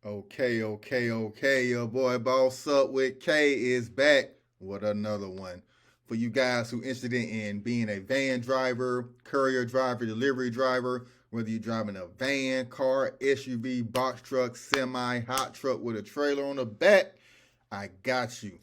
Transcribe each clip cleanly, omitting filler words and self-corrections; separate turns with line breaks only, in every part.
Okay. Your boy Boss Up with K is back with another one. For you guys who interested in being a van driver, courier driver, delivery driver, whether you're driving a van, car, SUV, box truck, semi, hot truck with a trailer on the back, I got you.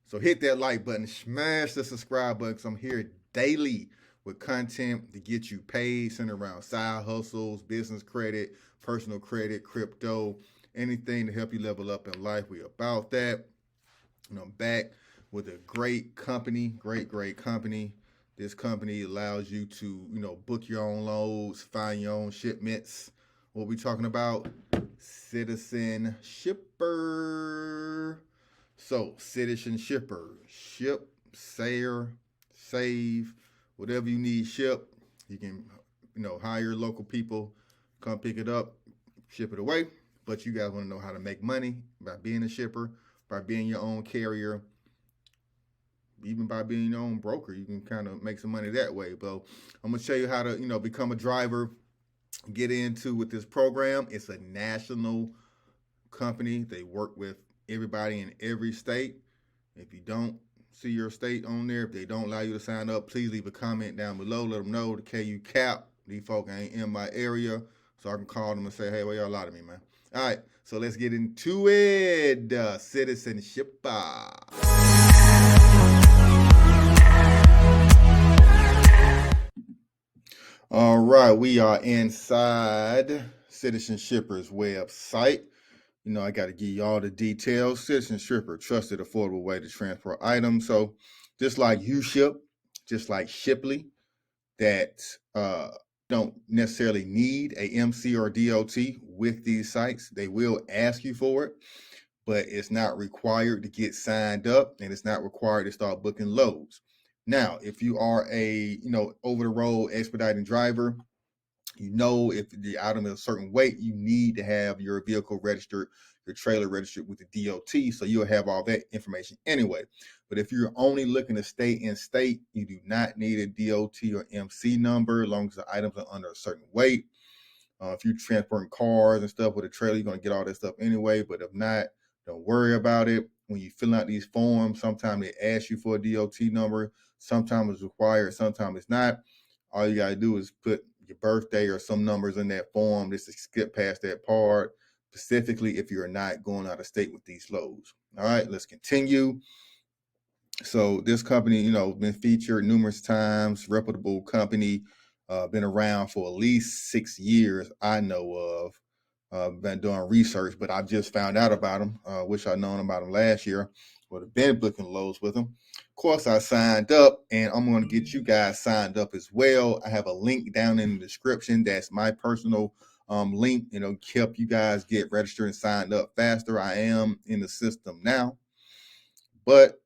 So hit that like button, smash the subscribe button because I'm here daily with content to get you paid, centered around side hustles, business credit, personal credit, crypto, anything to help you level up in life. We about that. And I'm back with a great company, great company. This company allows you to, book your own loads, find your own shipments. What we talking about? Citizen Shipper. So, Citizen Shipper, ship, sayer, save, whatever you need ship. You can, hire local people, come pick it up, ship it away. But you guys want to know how to make money by being a shipper, by being your own carrier, even by being your own broker. You can kind of make some money that way. But I'm gonna show you how to, become a driver, get into with this program. It's a national company. They work with everybody in every state. If you don't see your state on there, if they don't allow you to sign up, please leave a comment down below. Let them know the KU cap. These folk ain't in my area, so I can call them and say, hey, where y'all out of me, man? All right, so let's get into it. Citizenship. All right, we are inside Citizenshipper's website. I got to give you all the details. Citizen Shipper, trusted, affordable way to transport items. So, just like UShip, just like Shipley, that don't necessarily need a MC or DOT with these sites. They will ask you for it, but it's not required to get signed up, and it's not required to start booking loads. Now, if you are a over the road expediting driver, if the item is a certain weight, you need to have your vehicle registered, your trailer registered with the DOT, so you'll have all that information anyway. But if you're only looking to stay in state, you do not need a DOT or MC number as long as the items are under a certain weight. If you're transporting cars and stuff with a trailer, you're going to get all that stuff anyway. But if not, don't worry about it. When you fill out these forms, sometimes they ask you for a DOT number. Sometimes it's required, sometimes it's not. All you got to do is put your birthday or some numbers in that form just to skip past that part, specifically if you're not going out of state with these loads. All right, let's continue. So this company, been featured numerous times, reputable company, been around for at least 6 years, I know of. Been doing research, but I just found out about them. Wish I'd known about them last year. Would have been booking loads with them. Of course, I signed up, and I'm going to get you guys signed up as well. I have a link down in the description. That's my personal link. Help you guys get registered and signed up faster. I am in the system now, but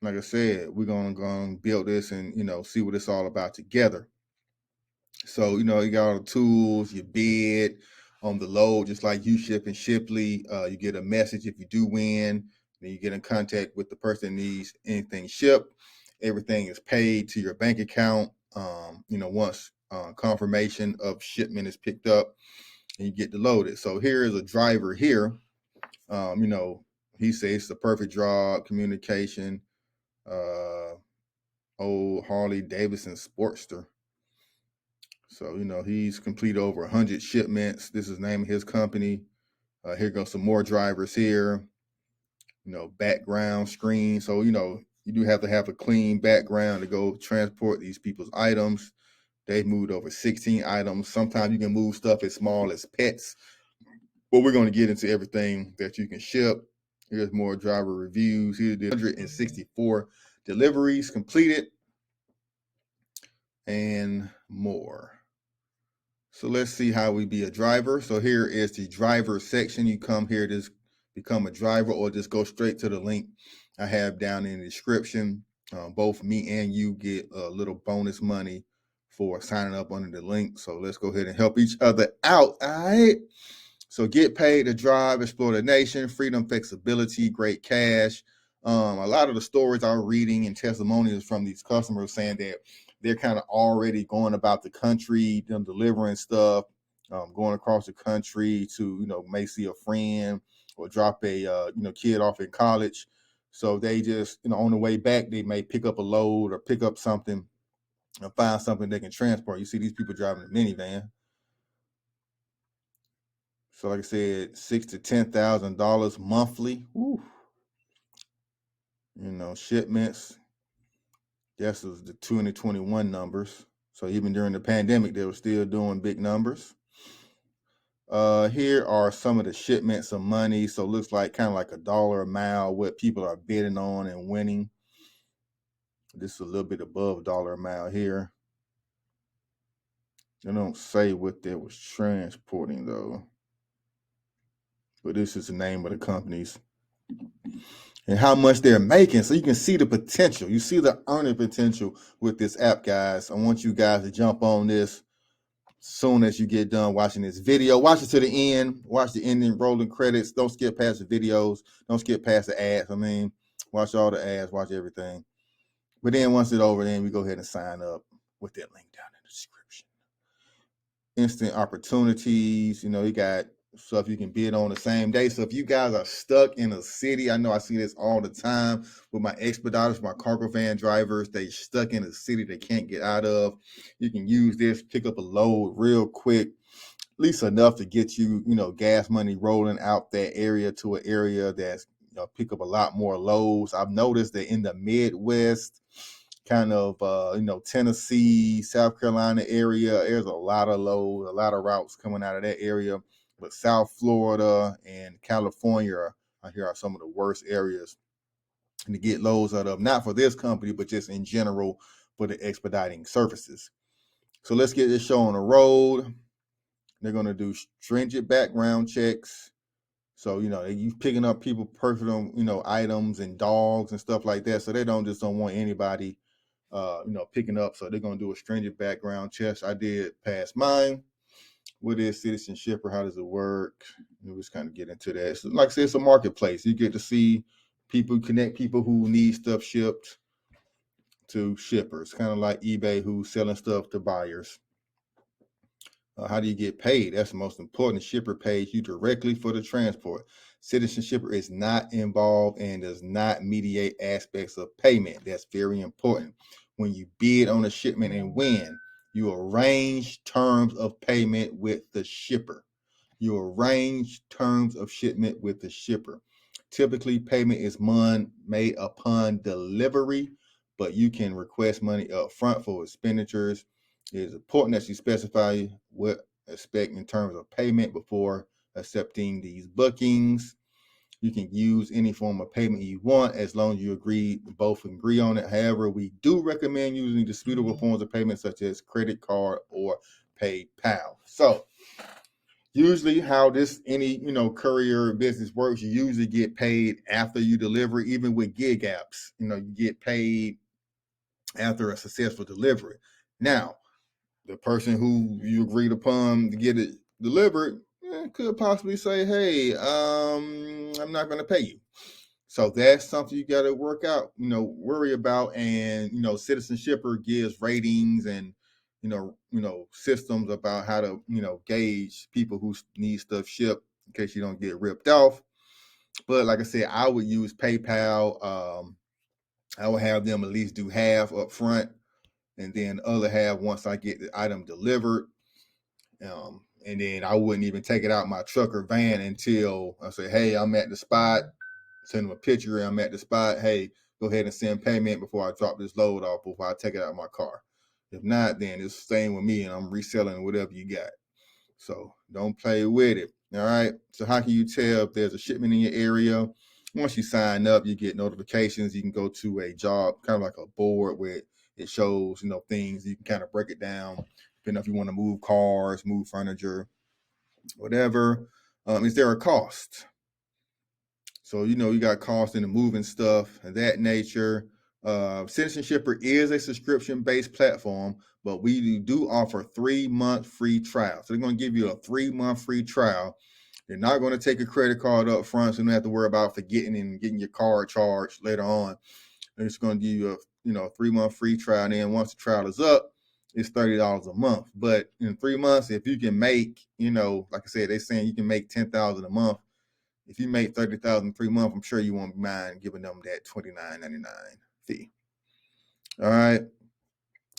like I said, we're gonna go and build this and see what it's all about together. So you got all the tools, your bid on the load, just like UShip and Shipley. You get a message if you do win. Then you get in contact with the person that needs anything shipped. Everything is paid to your bank account. Once confirmation of shipment is picked up, and you get to load it. So here is a driver here. He says it's the perfect job, communication. Old Harley Davidson Sportster. So, he's completed over 100 shipments. This is the name of his company. Here goes some more drivers here. Background screen. So, you do have to have a clean background to go transport these people's items. They've moved over 16 items. Sometimes you can move stuff as small as pets. But we're going to get into everything that you can ship. Here's more driver reviews. Here did 164 deliveries completed and more. So let's see how we be a driver. So here is the driver section. You come here to become a driver, or just go straight to the link I have down in the description. Both me and you get a little bonus money for signing up under the link. So let's go ahead and help each other out. All right. So get paid to drive, explore the nation, freedom, flexibility, great cash. A lot of the stories I'm reading and testimonials from these customers saying that they're kind of already going about the country, them delivering stuff, going across the country to, may see a friend or drop a, kid off in college. So they just, on the way back, they may pick up a load or pick up something and find something they can transport. You see these people driving a minivan. So like I said, $6,000 to $10,000 monthly. Woo. Shipments. This was the 2021 numbers. So even during the pandemic, they were still doing big numbers. Here are some of the shipments of money. So it looks like kind of like $1 a mile, what people are bidding on and winning. This is a little bit above $1 a mile here. They don't say what they was transporting though. But this is the name of the companies and how much they're making. So you can see the potential. You see the earning potential with this app, guys. I want you guys to jump on this soon as you get done watching this video. Watch it to the end. Watch the ending rolling credits. Don't skip past the videos. Don't skip past the ads. Watch all the ads. Watch everything. But then once it's over, then we go ahead and sign up with that link down in the description. Instant opportunities. You got stuff you can bid on the same day. So if you guys are stuck in a city, I know I see this all the time with my expediters, my cargo van drivers, they stuck in a city they can't get out of. You can use this, pick up a load real quick, at least enough to get you, gas money rolling out that area to an area that's, pick up a lot more loads. I've noticed that in the Midwest, kind of, Tennessee, South Carolina area, there's a lot of loads, a lot of routes coming out of that area. But South Florida and California, I hear, are some of the worst areas to get loads out of, not for this company, but just in general for the expediting services. So let's get this show on the road. They're going to do stringent background checks. So, you picking up people personal, items and dogs and stuff like that. So they don't want anybody, picking up. So they're going to do a stringent background check. I did pass mine. What is citizenship or how does it work? We'll just kind of get into that. So, like I said, it's a marketplace. You get to see people, connect people who need stuff shipped to shippers, kind of like eBay, who's selling stuff to buyers. How do you get paid? That's the most important. Shipper pays you directly for the transport. Citizen Shipper is not involved and does not mediate aspects of payment. That's very important. When you bid on a shipment and win, you arrange terms of payment with the shipper. You arrange terms of shipment with the shipper. Typically, payment is made upon delivery, but you can request money up front for expenditures. It is important that you specify what expect in terms of payment before accepting these bookings. You can use any form of payment you want as long as you both agree on it. However, we do recommend using disputable forms of payment such as credit card or PayPal. So usually how any courier business works, you usually get paid after you deliver. Even with gig apps, you get paid after a successful delivery. Now, the person who you agreed upon to get it delivered could possibly say, hey, I'm not going to pay you. So that's something you got to worry about. And, Citizen Shipper gives ratings and, systems about how to, gauge people who need stuff shipped in case you don't get ripped off. But like I said, I would use PayPal. I would have them at least do half up front and then the other half once I get the item delivered. And then I wouldn't even take it out my truck or van until I say, hey, I'm at the spot. Send them a picture. I'm at the spot. Hey, go ahead and send payment before I drop this load off, before I take it out of my car. If not, then it's the same with me and I'm reselling whatever you got. So don't play with it. All right. So how can you tell if there's a shipment in your area? Once you sign up, you get notifications. You can go to a job, kind of like a board where it shows, things. You can kind of break it down, depending if you want to move cars, move furniture, whatever. Is there a cost? So, you got cost in the moving stuff of that nature. Citizen Shipper is a subscription-based platform, but we do offer 3-month free trial. So they're going to give you a 3-month free trial. They're not going to take a credit card up front, so you don't have to worry about forgetting and getting your card charged later on. They're just going to give you a 3-month free trial. And then once the trial is up, it's $30 a month. But in 3 months, if you can make, like I said, they're saying you can make $10,000 a month. If you make $30,000 in 3 months, I'm sure you won't mind giving them that $29.99 fee. All right.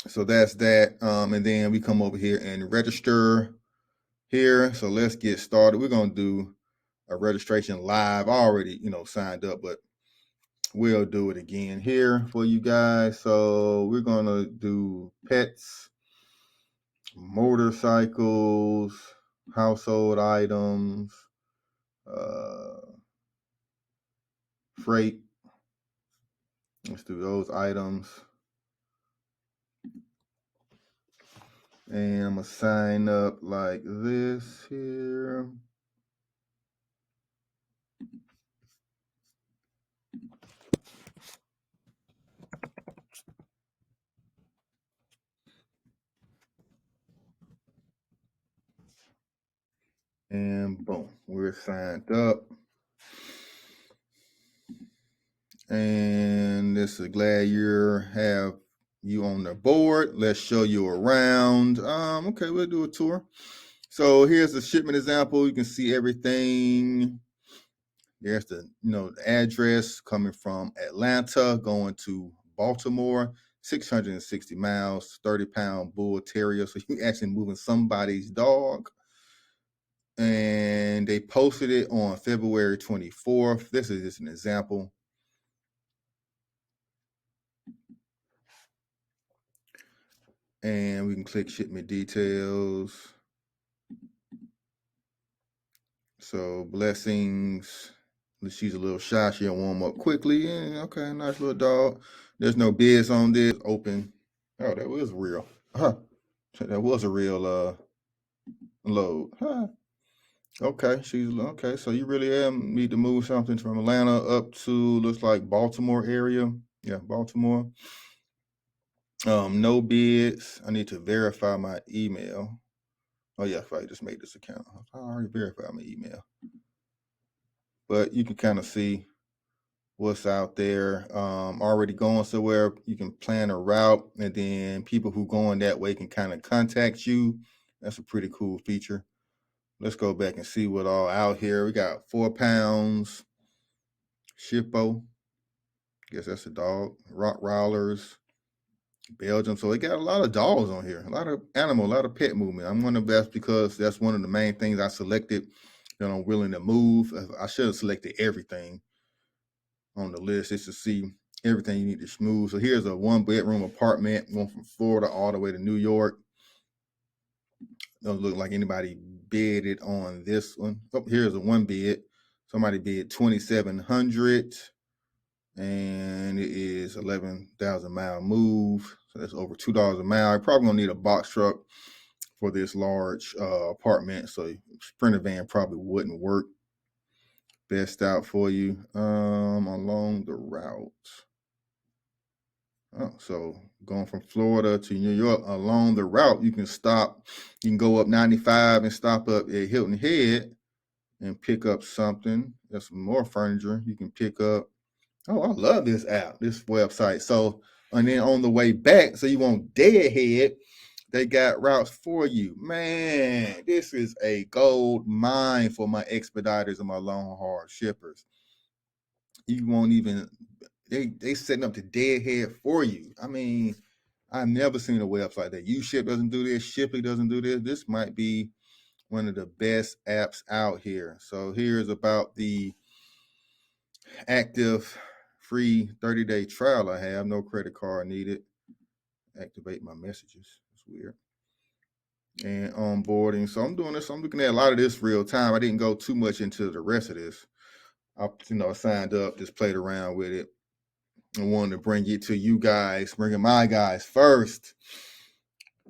So that's that. And then we come over here and register here. So let's get started. We're going to do a registration live. I already, signed up, but we'll do it again here for you guys. So we're going to do pets, motorcycles, household items, freight. Let's do those items. And I'm going to sign up like this here. And boom, we're signed up. And this is glad you have you on the board. Let's show you around. Okay, we'll do a tour. So here's the shipment example. You can see everything. There's the the address coming from Atlanta going to Baltimore, 660 miles, 30-pound bull terrier. So you actually moving somebody's dog. And they posted it on February 24th. This is just an example. And we can click shipment details. So blessings. She's a little shy. She'll warm up quickly. And okay, nice little dog. There's no bids on this. Open. Oh, that was real. Huh. That was a real load. Huh. Okay, she's okay. So you really need to move something from Atlanta up to looks like Baltimore area. Yeah, Baltimore. No bids. I need to verify my email. Oh yeah, if I just made this account. I already verified my email. But you can kind of see what's out there. Already going somewhere. You can plan a route, and then people who going that way can kind of contact you. That's a pretty cool feature. Let's go back and see what all out here. We got 4 pounds, Shippo. Guess that's a dog. Rottweilers, Belgium. So they got a lot of dogs on here. A lot of animal, a lot of pet movement. I'm one of the best because that's one of the main things I selected that I'm willing to move. I should have selected everything on the list just to see everything you need to move. So here's a 1-bedroom apartment going from Florida all the way to New York. Doesn't look like anybody bidded on this one. Oh, here's a 1 bid. Somebody bid $2,700, and it is 11,000 mile move. So that's over $2 a mile. You're probably gonna need a box truck for this large apartment. So Sprinter van probably wouldn't work best out for you along the route. Oh, so going from Florida to New York along the route, you can stop. You can go up 95 and stop up at Hilton Head and pick up something. There's some more furniture you can pick up. Oh, I love this app, this website. So, and then on the way back, so you won't deadhead, they got routes for you. Man, this is a gold mine for my expediters and my long haul shippers. You won't even, they setting up the deadhead for you. I mean, I've never seen a website that UShip doesn't do this, Shipley doesn't do this. This might be one of the best apps out here. So here's about the active free 30-day trial I have. No credit card needed. Activate my messages. It's weird. And onboarding. So I'm doing this. I'm looking at a lot of this real time. I didn't go too much into the rest of this. I signed up, just played around with it. I wanted to bring it to you guys, bringing my guys first.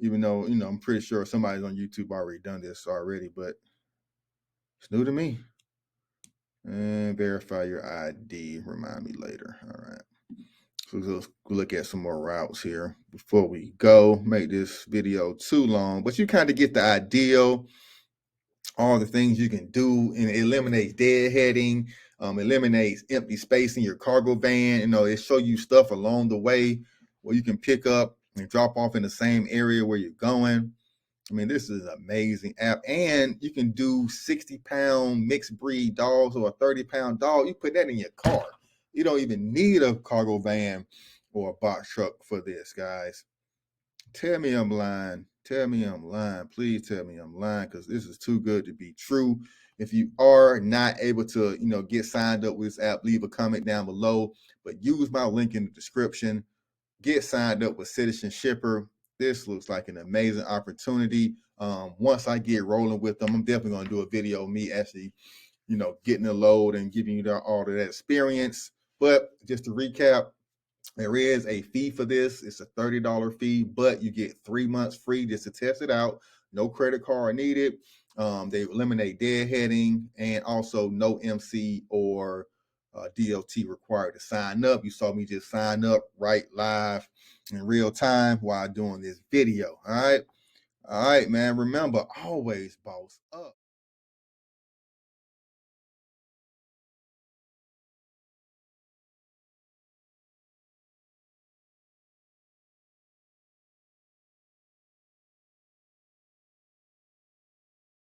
Even though, I'm pretty sure somebody's on YouTube already done this already, but it's new to me. And verify your ID. Remind me later. All right. So let's look at some more routes here before we go. Make this video too long, but you kind of get the idea. All the things you can do, and it eliminates deadheading, eliminates empty space in your cargo van. It show you stuff along the way where you can pick up and drop off in the same area where you're going. I mean, this is an amazing app. And you can do 60-pound mixed breed dogs or a 30-pound dog. You put that in your car. You don't even need a cargo van or a box truck for this, guys. Tell me I'm lying. Tell me I'm lying. Please tell me I'm lying, because this is too good to be true. If you are not able to, get signed up with this app, leave a comment down below. But use my link in the description. Get signed up with Citizen Shipper. This looks like an amazing opportunity. Once I get rolling with them, I'm definitely going to do a video of me actually, getting the load and giving you all of that experience. But just to recap, there is a fee for this. It's a $30 fee, but you get 3 months free just to test it out. No credit card needed. They eliminate deadheading, and also no MC or DLT required to sign up. You saw me just sign up right live in real time while doing this video. All right, man. Remember, always boss up.